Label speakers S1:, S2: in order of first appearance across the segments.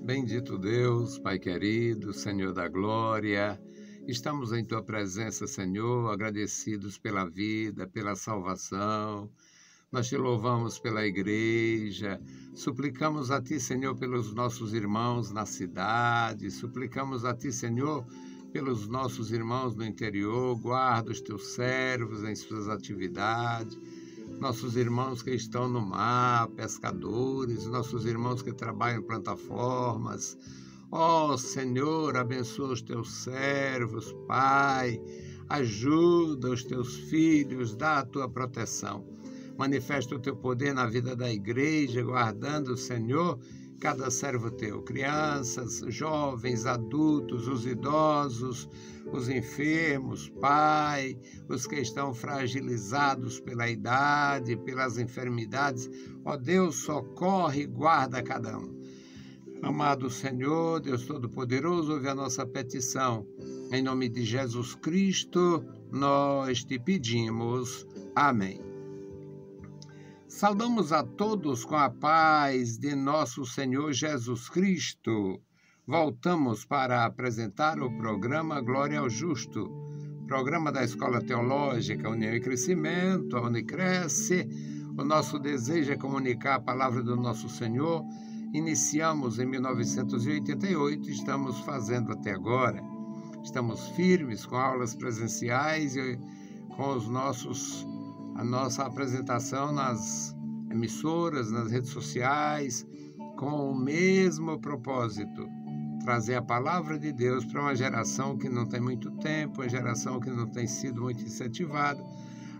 S1: Bendito Deus, Pai querido, Senhor da glória, estamos em Tua presença, Senhor, agradecidos pela vida, pela salvação. Nós Te louvamos pela igreja, suplicamos a Ti, Senhor, pelos nossos irmãos na cidade, suplicamos a Ti, Senhor, pelos nossos irmãos no interior, guarda os Teus servos em suas atividades, nossos irmãos que estão no mar, pescadores, nossos irmãos que trabalham em plataformas. Ó Senhor, abençoa os Teus servos, Pai, ajuda os Teus filhos, dá a Tua proteção. Manifesta o Teu poder na vida da igreja, guardando, Senhor, cada servo Teu, crianças, jovens, adultos, os idosos, os enfermos, Pai, os que estão fragilizados pela idade, pelas enfermidades. Ó Deus, socorre e guarda cada um. Amado Senhor, Deus Todo-Poderoso, ouve a nossa petição. Em nome de Jesus Cristo, nós Te pedimos. Amém. Saudamos a todos com a paz de nosso Senhor Jesus Cristo. Voltamos para apresentar o programa Glória ao Justo, programa da Escola Teológica União e Crescimento, a Unicresce. O nosso desejo é comunicar a palavra do nosso Senhor. Iniciamos em 1988, estamos fazendo até agora. Estamos firmes com aulas presenciais e com a nossa apresentação nas emissoras, nas redes sociais, com o mesmo propósito, trazer a palavra de Deus para uma geração que não tem muito tempo, uma geração que não tem sido muito incentivada.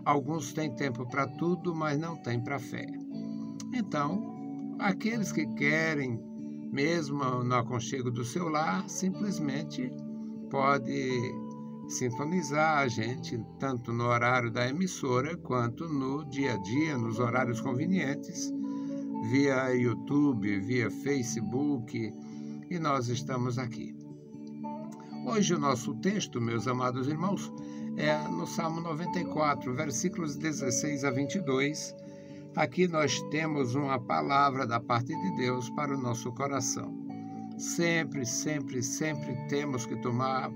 S1: Alguns têm tempo para tudo, mas não têm para a fé. Então, aqueles que querem, mesmo no aconchego do seu lar, simplesmente pode sintonizar a gente, tanto no horário da emissora, quanto no dia a dia, nos horários convenientes, via YouTube, via Facebook, e nós estamos aqui. Hoje o nosso texto, meus amados irmãos, é no Salmo 94, versículos 16 a 22. Aqui nós temos uma palavra da parte de Deus para o nosso coração. Sempre, sempre, sempre temos que tomar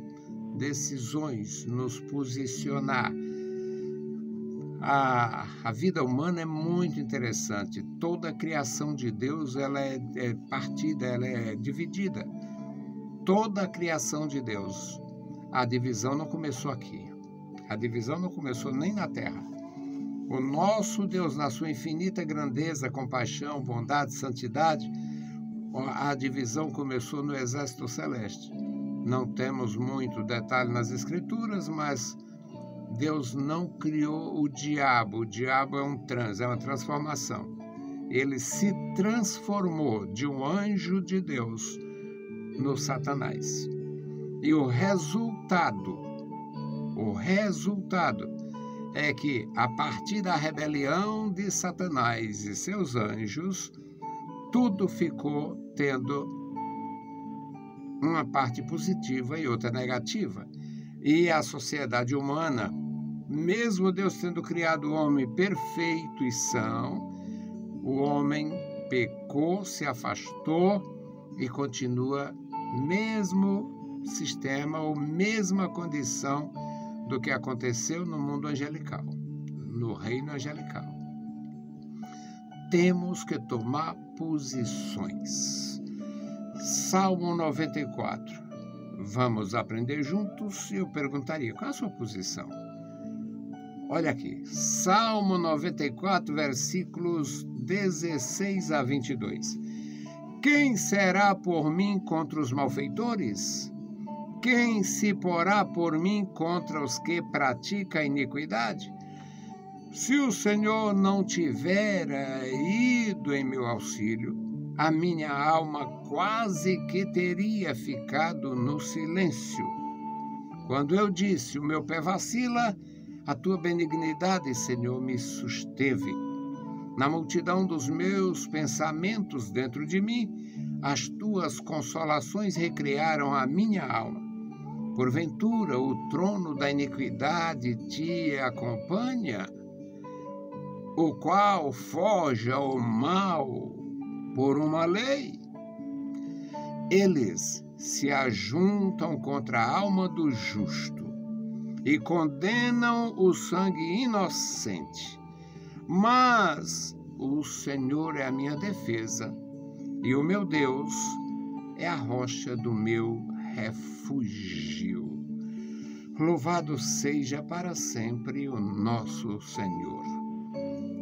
S1: decisões, nos posicionar. A vida humana é muito interessante. Toda a criação de Deus ela é partida, ela é dividida. Toda a criação de Deus. A divisão não começou aqui. A divisão não começou nem na terra. O nosso Deus, na sua infinita grandeza, compaixão, bondade, santidade, a divisão começou no exército celeste. Não temos muito detalhe nas Escrituras, mas Deus não criou o diabo. O diabo é uma transformação. Ele se transformou de um anjo de Deus no Satanás. E o resultado é que, a partir da rebelião de Satanás e seus anjos, tudo ficou tendo uma parte positiva e outra negativa. E a sociedade humana, mesmo Deus tendo criado o homem perfeito e são, o homem pecou, se afastou e continua mesmo sistema ou mesma condição do que aconteceu no mundo angelical, no reino angelical. Temos que tomar posições. Salmo 94. Vamos aprender juntos e eu perguntaria, qual é a sua posição? Olha aqui, Salmo 94, versículos 16 a 22. Quem será por mim contra os malfeitores? Quem se porá por mim contra os que praticam a iniquidade? Se o Senhor não tivera ido em meu auxílio, a minha alma quase que teria ficado no silêncio. Quando eu disse, o meu pé vacila, a tua benignidade, Senhor, me susteve. Na multidão dos meus pensamentos dentro de mim, as tuas consolações recriaram a minha alma. Porventura, o trono da iniquidade te acompanha, o qual foge ao mal por uma lei. Eles se ajuntam contra a alma do justo e condenam o sangue inocente. Mas o Senhor é a minha defesa e o meu Deus é a rocha do meu refúgio. Louvado seja para sempre o nosso Senhor.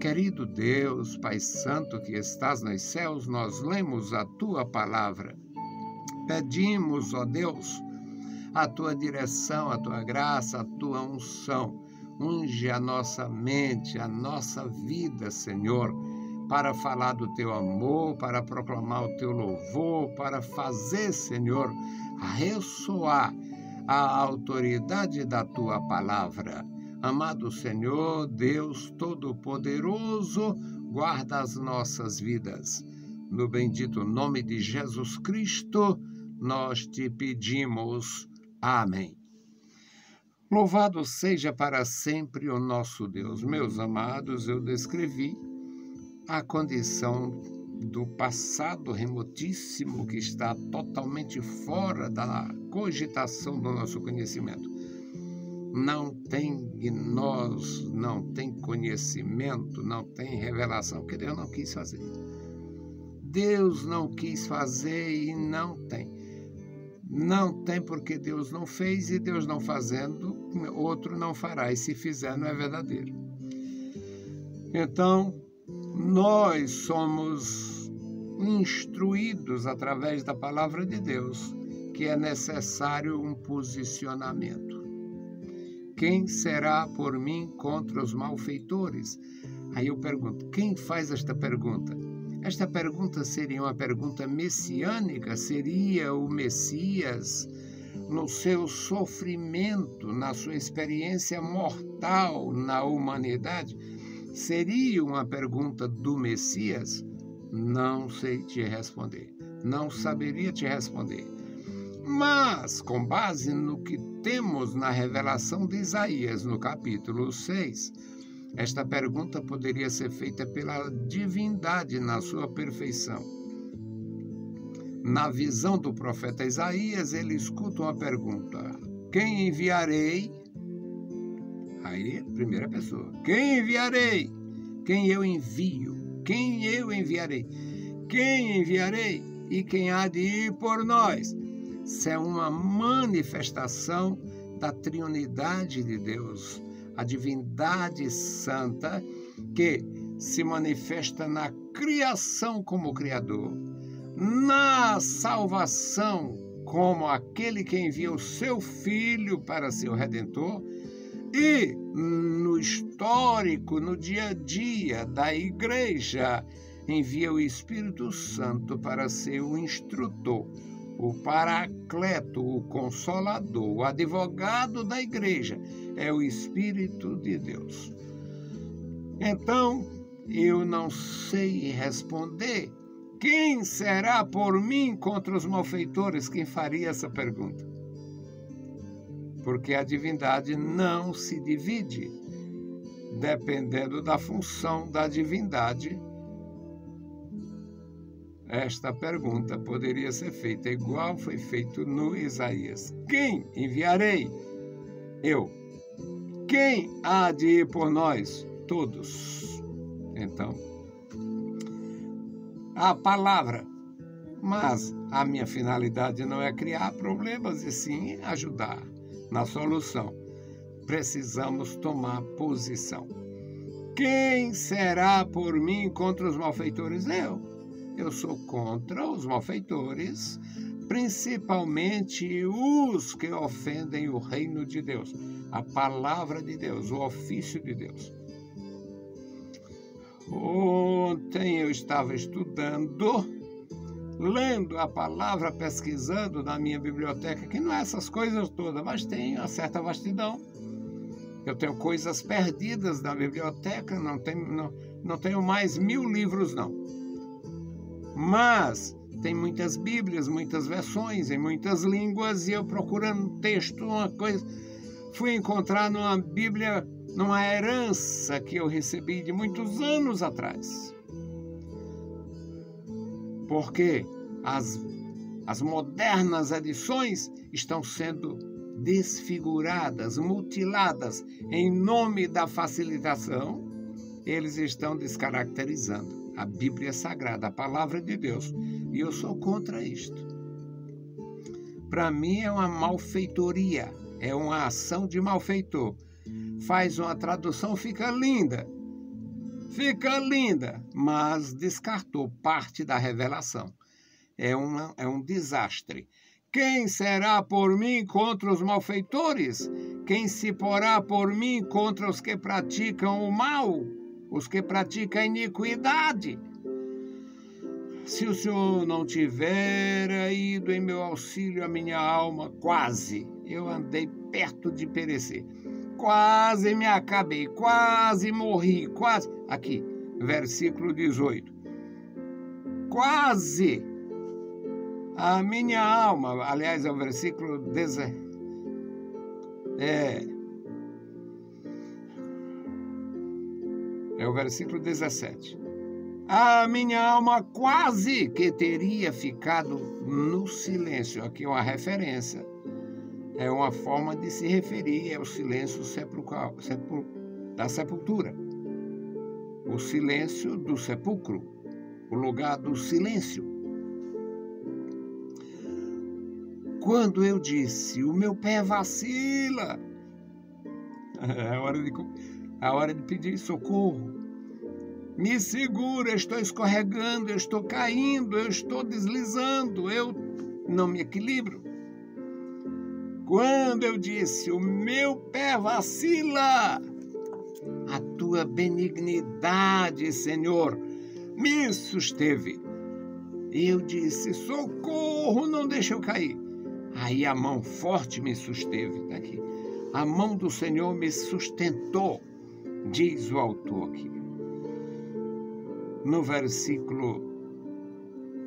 S1: Querido Deus, Pai Santo que estás nos céus, nós lemos a Tua palavra. Pedimos, ó Deus, a Tua direção, a Tua graça, a Tua unção. Unge a nossa mente, a nossa vida, Senhor, para falar do Teu amor, para proclamar o Teu louvor, para fazer, Senhor, ressoar a autoridade da Tua palavra. Amado Senhor, Deus Todo-Poderoso, guarda as nossas vidas. No bendito nome de Jesus Cristo, nós te pedimos. Amém. Louvado seja para sempre o nosso Deus. Meus amados, eu descrevi a condição do passado remotíssimo que está totalmente fora da cogitação do nosso conhecimento. Não tem gnose, não tem conhecimento, não tem revelação, porque Deus não quis fazer. Deus não quis fazer e não tem. Não tem porque Deus não fez e Deus não fazendo, outro não fará. E se fizer, não é verdadeiro. Então, nós somos instruídos através da palavra de Deus que é necessário um posicionamento. Quem será por mim contra os malfeitores? Aí eu pergunto, quem faz esta pergunta? Esta pergunta seria uma pergunta messiânica? Seria o Messias, no seu sofrimento, na sua experiência mortal na humanidade? Seria uma pergunta do Messias? Não sei te responder. Não saberia te responder. Mas, com base no que temos na revelação de Isaías, no capítulo 6, esta pergunta poderia ser feita pela divindade na sua perfeição. Na visão do profeta Isaías, ele escuta uma pergunta: quem enviarei? Aí, primeira pessoa. Quem enviarei? Quem eu envio? Quem eu enviarei? Quem enviarei? E quem há de ir por nós? Isso é uma manifestação da triunidade de Deus, a divindade santa que se manifesta na criação como Criador, na salvação como aquele que envia o seu Filho para ser o Redentor, e no histórico, no dia a dia da igreja, envia o Espírito Santo para ser o instrutor, o paracleto, o consolador, o advogado da igreja, é o Espírito de Deus. Então, eu não sei responder. Quem será por mim contra os malfeitores? Quem faria essa pergunta? Porque a divindade não se divide. Dependendo da função da divindade, esta pergunta poderia ser feita igual foi feito no Isaías. Quem enviarei? Eu. Quem há de ir por nós? Todos. Então, a palavra. Mas a minha finalidade não é criar problemas, e sim ajudar na solução. Precisamos tomar posição. Quem será por mim contra os malfeitores? Eu sou contra os malfeitores, principalmente os que ofendem o reino de Deus, a palavra de Deus, o ofício de Deus. Ontem eu estava estudando, lendo a palavra, pesquisando na minha biblioteca, que não é essas coisas todas, mas tem uma certa vastidão. Eu tenho coisas perdidas na biblioteca, não tenho mais 1000 livros, não. Mas tem muitas bíblias, muitas versões, em muitas línguas, e eu procurando um texto, uma coisa, fui encontrar numa Bíblia, numa herança que eu recebi de muitos anos atrás. Porque as as modernas edições estão sendo desfiguradas, mutiladas em nome da facilitação. Eles estão descaracterizando a Bíblia Sagrada, a Palavra de Deus. E eu sou contra isto. Para mim é uma malfeitoria, é uma ação de malfeitor. Faz uma tradução, fica linda, mas descartou parte da revelação. É um desastre. Quem será por mim contra os malfeitores? Quem se porá por mim contra os que praticam o mal? Os que praticam a iniquidade? Se o Senhor não tivera ido em meu auxílio, a minha alma quase, eu andei perto de perecer. Quase me acabei, quase morri, quase. Aqui, versículo 18. Quase a minha alma, aliás, é o versículo 17. É o versículo 17. A minha alma quase que teria ficado no silêncio. Aqui é uma referência. É uma forma de se referir ao silêncio sepulcral, da sepultura. O silêncio do sepulcro. O lugar do silêncio. Quando eu disse, o meu pé vacila. É a hora de pedir socorro. Me segura, eu estou escorregando, eu estou caindo, eu estou deslizando, eu não me equilibro. Quando eu disse, o meu pé vacila, a tua benignidade, Senhor, me susteve. Eu disse, socorro, não deixa eu cair. Aí a mão forte me susteve. Tá aqui. A mão do Senhor me sustentou, diz o autor aqui. No versículo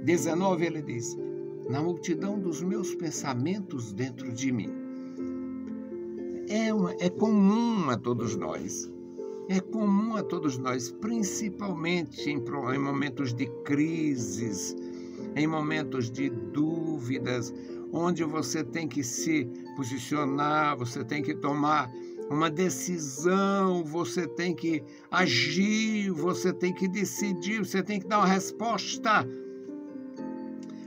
S1: 19 ele diz, na multidão dos meus pensamentos dentro de mim. É comum a todos nós. É comum a todos nós, principalmente em momentos de crises, em momentos de dúvidas, onde você tem que se posicionar, você tem que tomar uma decisão, você tem que agir, você tem que decidir, você tem que dar uma resposta.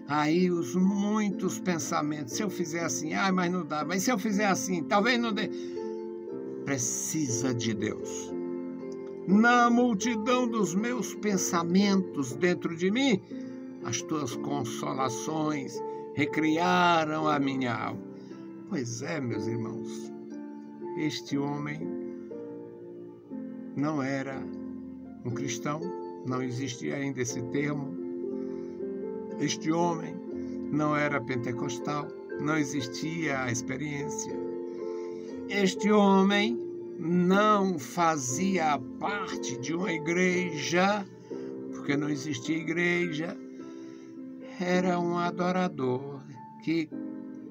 S1: Aí os muitos pensamentos, se eu fizer assim, mas não dá, mas se eu fizer assim, talvez não dê. Precisa de Deus. Na multidão dos meus pensamentos dentro de mim, as tuas consolações recriaram a minha alma. Pois é, meus irmãos, este homem não era um cristão, não existia ainda esse termo. Este homem não era pentecostal, não existia a experiência. Este homem não fazia parte de uma igreja, porque não existia igreja. Era um adorador que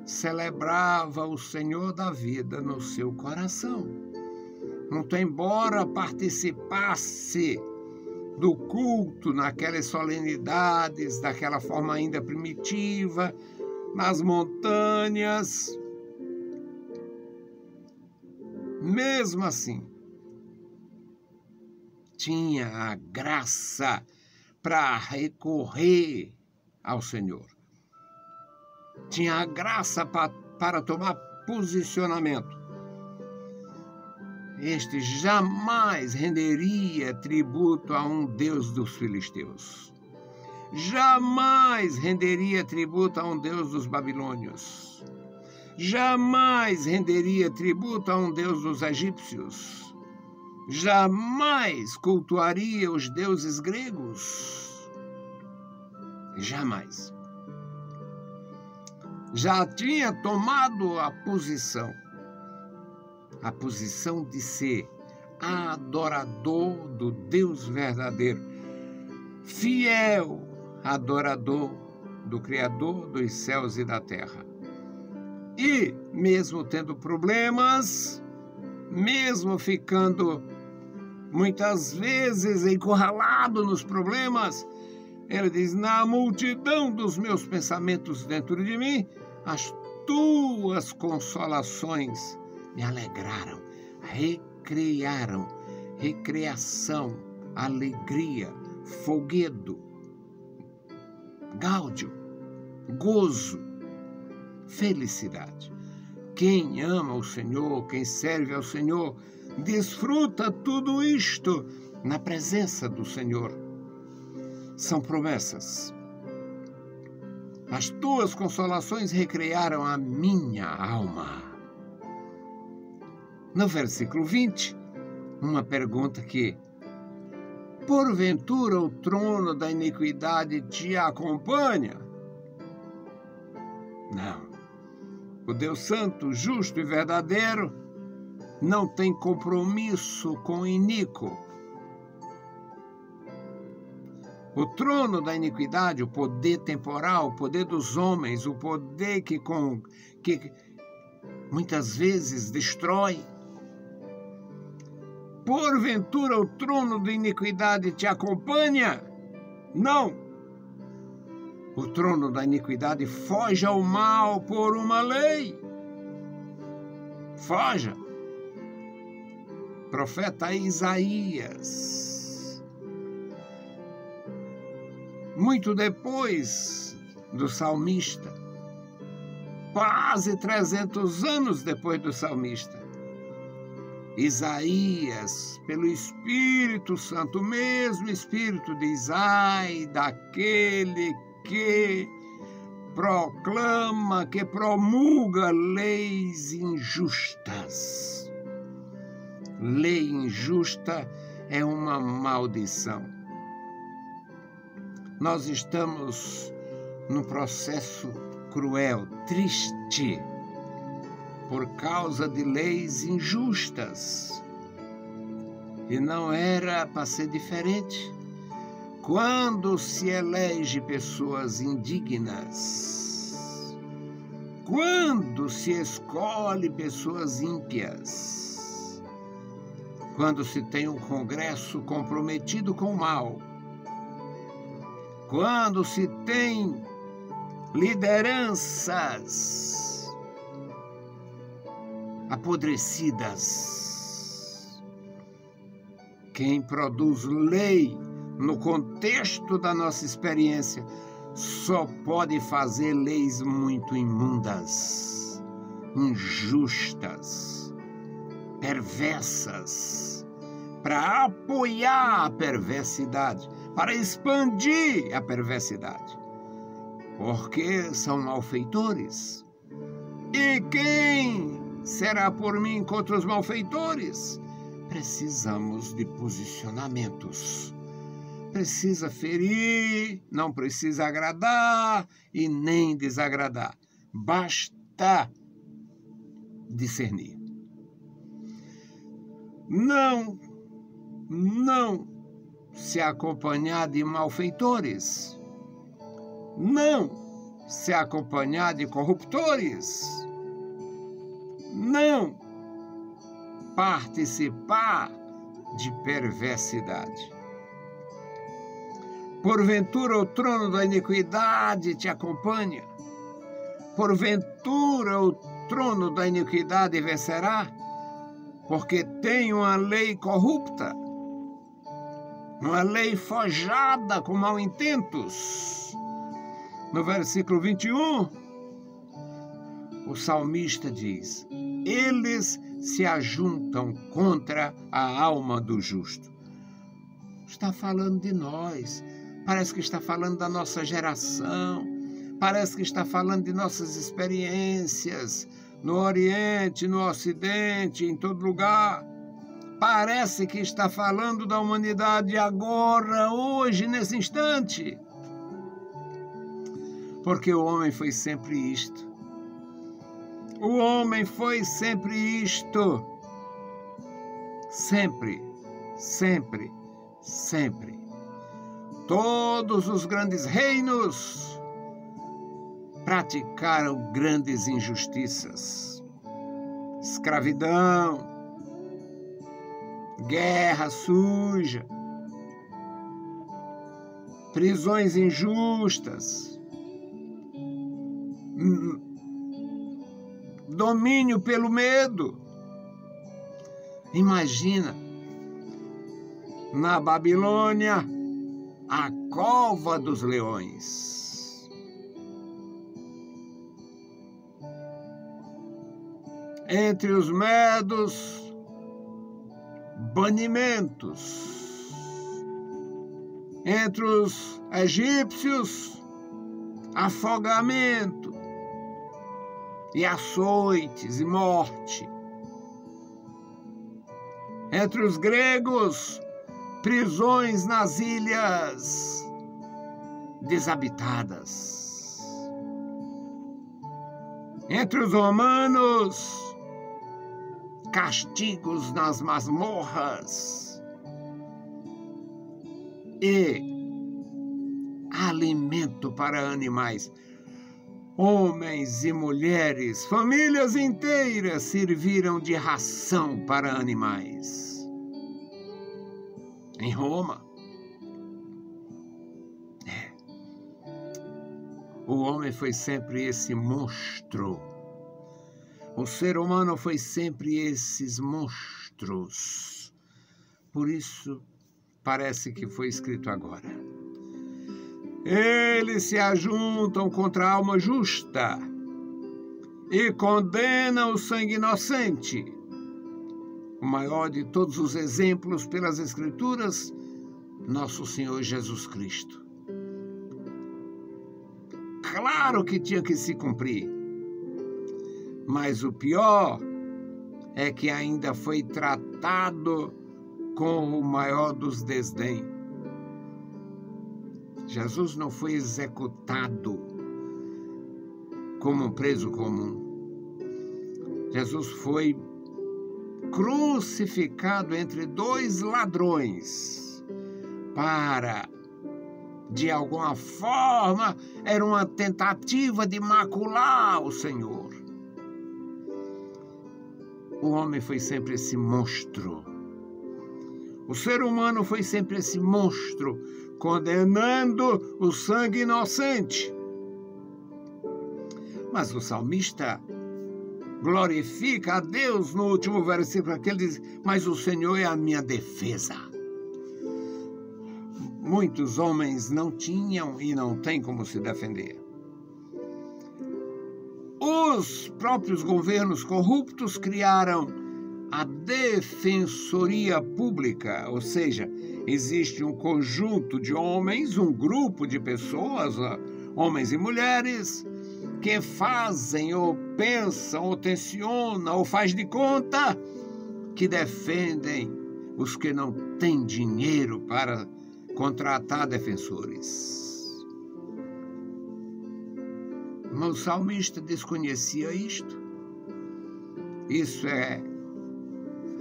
S1: celebrava o Senhor da vida no seu coração. Muito embora participasse do culto naquelas solenidades, daquela forma ainda primitiva, nas montanhas, mesmo assim, tinha a graça para recorrer ao Senhor. Tinha a graça para tomar posicionamento. Este jamais renderia tributo a um deus dos filisteus. Jamais renderia tributo a um deus dos babilônios. Jamais renderia tributo a um deus dos egípcios. Jamais cultuaria os deuses gregos. Jamais. Já tinha tomado a posição de ser adorador do Deus verdadeiro, fiel adorador do Criador dos céus e da terra. E, mesmo tendo problemas, mesmo ficando muitas vezes encurralado nos problemas, Ele diz: na multidão dos meus pensamentos dentro de mim, as tuas consolações me alegraram, recriaram, recreação, alegria, folguedo, gáudio, gozo, felicidade. Quem ama o Senhor, quem serve ao Senhor, desfruta tudo isto na presença do Senhor. São promessas. As tuas consolações recrearam a minha alma. No versículo 20, uma pergunta que: porventura o trono da iniquidade te acompanha? Não. O Deus Santo, justo e verdadeiro não tem compromisso com o iníquo. O trono da iniquidade, o poder temporal, o poder dos homens, o poder que muitas vezes destrói. Porventura o trono da iniquidade te acompanha? Não. O trono da iniquidade foge ao mal por uma lei. Foja. Profeta Isaías. Muito depois do salmista, quase 300 anos depois do salmista, Isaías, pelo Espírito Santo, o mesmo Espírito de Isaías, daquele que proclama, que promulga leis injustas. Lei injusta é uma maldição. Nós estamos num processo cruel, triste, por causa de leis injustas. E não era para ser diferente. Quando se elege pessoas indignas, quando se escolhe pessoas ímpias, quando se tem um Congresso comprometido com o mal, quando se tem lideranças apodrecidas, quem produz lei no contexto da nossa experiência só pode fazer leis muito imundas, injustas, perversas, para apoiar a perversidade, para expandir a perversidade, porque são malfeitores. E quem será por mim contra os malfeitores? Precisamos de posicionamentos. Precisa ferir, não precisa agradar e nem desagradar. Basta discernir. Não se acompanhar de malfeitores. Não se acompanhar de corruptores. Não participar de perversidade. Porventura o trono da iniquidade te acompanha? Porventura o trono da iniquidade vencerá? Porque tem uma lei corrupta, uma lei forjada com maus intentos. No versículo 21, o salmista diz: eles se ajuntam contra a alma do justo. Está falando de nós. Parece que está falando da nossa geração, parece que está falando de nossas experiências no Oriente, no Ocidente, em todo lugar. Parece que está falando da humanidade agora, hoje, nesse instante. Porque o homem foi sempre isto. O homem foi sempre isto. Sempre, sempre, sempre. Todos os grandes reinos praticaram grandes injustiças. Escravidão, guerra suja, prisões injustas, domínio pelo medo. Imagina, na Babilônia, a cova dos leões. Entre os medos, banimentos. Entre os egípcios, afogamento e açoites e morte. Entre os gregos, prisões nas ilhas desabitadas. Entre os romanos, castigos nas masmorras e alimento para animais. Homens e mulheres, famílias inteiras serviram de ração para animais. Em Roma, o homem foi sempre esse monstro. O ser humano foi sempre esses monstros. Por isso, parece que foi escrito agora. Eles se ajuntam contra a alma justa e condenam o sangue inocente. O maior de todos os exemplos pelas Escrituras, nosso Senhor Jesus Cristo. Claro que tinha que se cumprir, mas o pior é que ainda foi tratado com o maior dos desdém. Jesus não foi executado como um preso comum. Jesus foi crucificado entre dois ladrões para, de alguma forma, era uma tentativa de macular o Senhor. O homem foi sempre esse monstro. O ser humano foi sempre esse monstro, condenando o sangue inocente. Mas o salmista glorifica a Deus no último versículo, que ele diz: mas o Senhor é a minha defesa. Muitos homens não tinham e não têm como se defender. Os próprios governos corruptos criaram a defensoria pública, ou seja, existe um conjunto de homens, um grupo de pessoas, homens e mulheres, que fazem ou pensam ou tensionam ou faz de conta que defendem os que não têm dinheiro para contratar defensores. Mas o salmista desconhecia isto. Isso é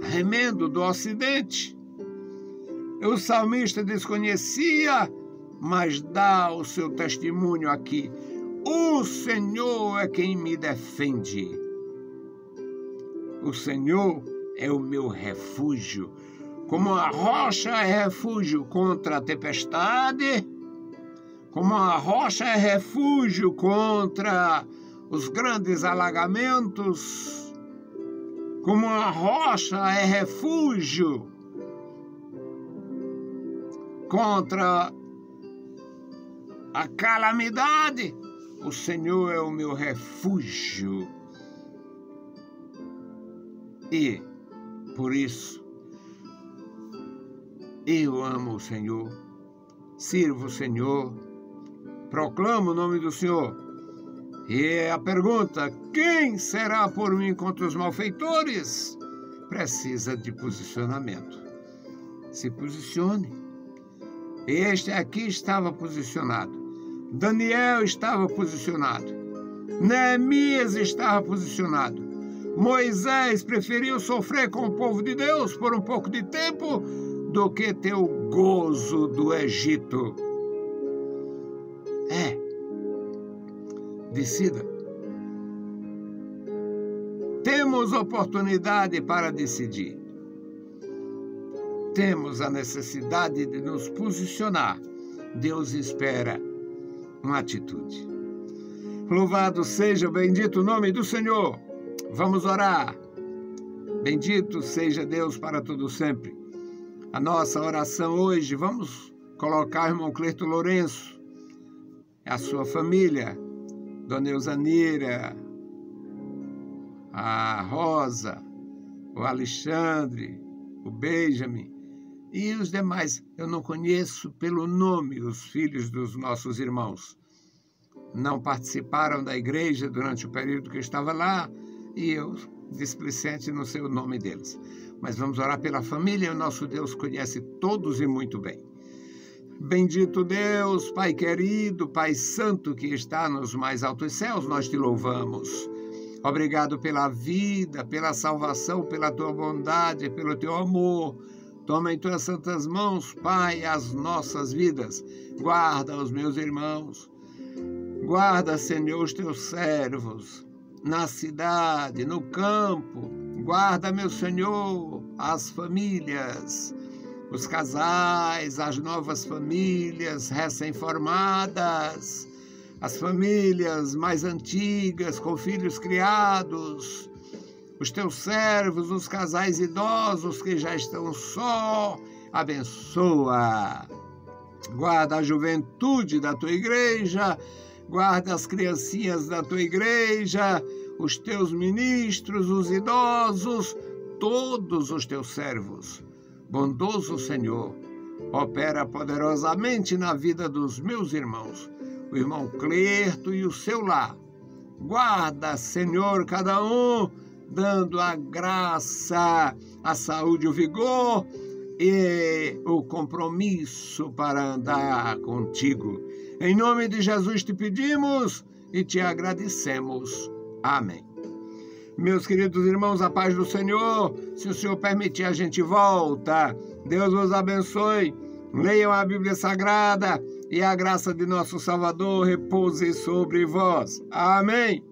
S1: remendo do Ocidente. O salmista desconhecia, mas dá o seu testemunho aqui. O Senhor é quem me defende. O Senhor é o meu refúgio. Como a rocha é refúgio contra a tempestade, como a rocha é refúgio contra os grandes alagamentos, como a rocha é refúgio contra a calamidade, o Senhor é o meu refúgio. E, por isso, eu amo o Senhor, sirvo o Senhor, proclamo o nome do Senhor. E a pergunta: quem será por mim contra os malfeitores? Precisa de posicionamento. Se posicione. Este aqui estava posicionado. Daniel estava posicionado. Neemias estava posicionado. Moisés preferiu sofrer com o povo de Deus por um pouco de tempo do que ter o gozo do Egito. Decida. Temos oportunidade para decidir. Temos a necessidade de nos posicionar Deus espera uma atitude. Louvado seja, bendito o nome do Senhor. Vamos orar. Bendito seja Deus para todo sempre. A nossa oração hoje, vamos colocar o irmão Cleito Lourenço, a sua família, Dona Eusanira, a Rosa, o Alexandre, o Benjamin e os demais. Eu não conheço pelo nome os filhos dos nossos irmãos. Não participaram da igreja durante o período que eu estava lá e eu, displicente, não sei o nome deles. Mas vamos orar pela família, o nosso Deus conhece todos e muito bem. Bendito Deus, Pai querido, Pai santo que está nos mais altos céus, nós te louvamos. Obrigado pela vida, pela salvação, pela tua bondade, pelo teu amor. Toma em tuas santas mãos, Pai, as nossas vidas. Guarda os meus irmãos. Guarda, Senhor, os teus servos, na cidade, no campo. Guarda, meu Senhor, as famílias, os casais, as novas famílias recém-formadas, as famílias mais antigas, com filhos criados, os teus servos, os casais idosos que já estão só, abençoa. Guarda a juventude da tua igreja, guarda as criancinhas da tua igreja, os teus ministros, os idosos, todos os teus servos. Bondoso Senhor, opera poderosamente na vida dos meus irmãos, o irmão Cleito e o seu lar. Guarda, Senhor, cada um, dando a graça, a saúde, o vigor e o compromisso para andar contigo. Em nome de Jesus te pedimos e te agradecemos. Amém. Meus queridos irmãos, a paz do Senhor. Se o Senhor permitir, a gente volta. Deus vos abençoe. Leiam a Bíblia Sagrada e a graça de nosso Salvador repouse sobre vós. Amém.